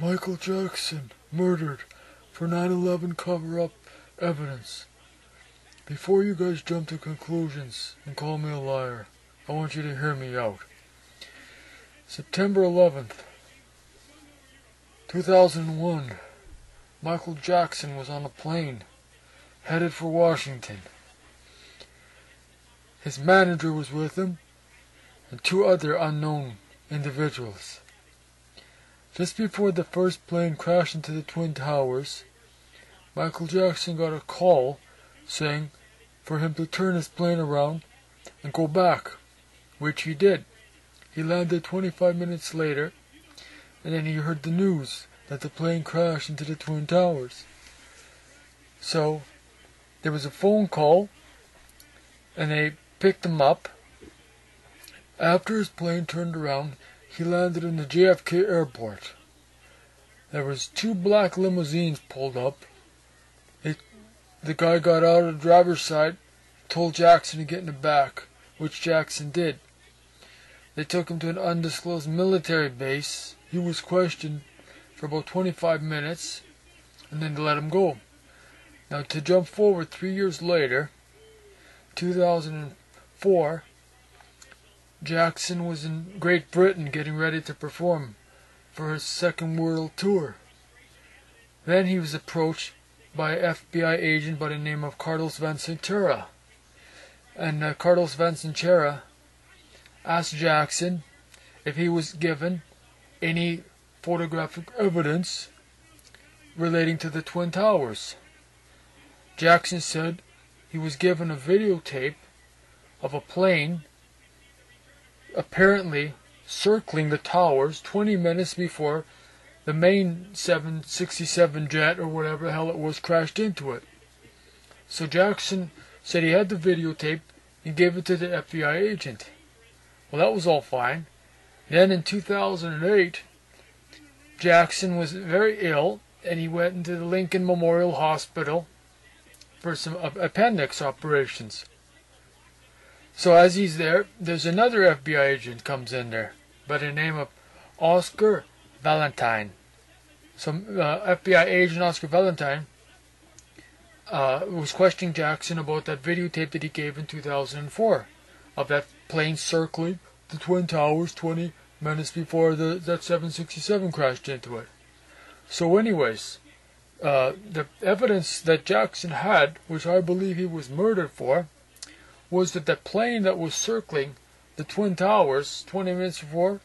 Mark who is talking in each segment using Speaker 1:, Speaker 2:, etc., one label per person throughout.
Speaker 1: Michael Jackson murdered for 9/11 cover-up evidence. Before you guys jump to conclusions and call me a liar, I want you to hear me out. September 11th, 2001, Michael Jackson was on a plane headed for Washington. His manager was with him and two other unknown individuals. Just before the first plane crashed into the Twin Towers, Michael Jackson got a call saying for him to turn his plane around and go back, which he did. He landed 25 minutes later, and then he heard the news that the plane crashed into the Twin Towers. So there was a phone call, and they picked him up. After his plane turned around, he landed in the JFK airport. There was two black limousines pulled up. The guy got out of the driver's side, told Jackson to get in the back, which Jackson did. They took him to an undisclosed military base. He was questioned for about 25 minutes, and then they let him go. Now, to jump forward 3 years later, 2004, Jackson was in Great Britain getting ready to perform for his second world tour. Then he was approached by an FBI agent by the name of Carlos Vancentura. And Carlos Vancentura asked Jackson if he was given any photographic evidence relating to the Twin Towers. Jackson said he was given a videotape of a plane apparently circling the towers 20 minutes before the main 767 jet or whatever the hell it was crashed into it. So Jackson said he had the videotape and gave it to the FBI agent. Well, that was all fine. Then in 2008, Jackson was very ill and he went into the Lincoln Memorial Hospital for some appendix operations. So as he's there, there's another FBI agent comes in there by the name of Oscar Valentine. So FBI agent Oscar Valentine was questioning Jackson about that videotape that he gave in 2004 of that plane circling the Twin Towers 20 minutes before that 767 crashed into it. So anyways, the evidence that Jackson had, which I believe he was murdered for, was that the plane that was circling the Twin Towers 20 minutes before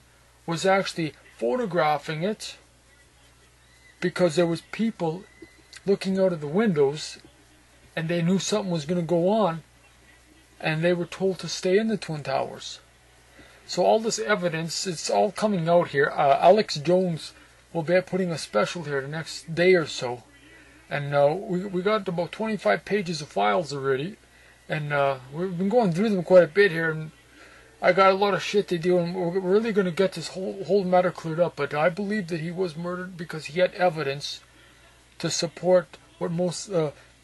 Speaker 1: was actually photographing it because there was people looking out of the windows and they knew something was going to go on and they were told to stay in the Twin Towers. So all this evidence, it's all coming out here. Alex Jones will be putting a special here the next day or so. And we got about 25 pages of files already. And we've been going through them quite a bit here. And I got a lot of shit to do. And we're really going to get this whole matter cleared up. But I believe that he was murdered because he had evidence to support what most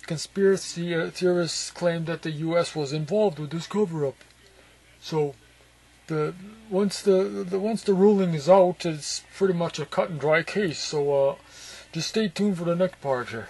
Speaker 1: conspiracy theorists claim that the U.S. was involved with this cover-up. So once the ruling is out, it's pretty much a cut and dry case. So just stay tuned for the next part here.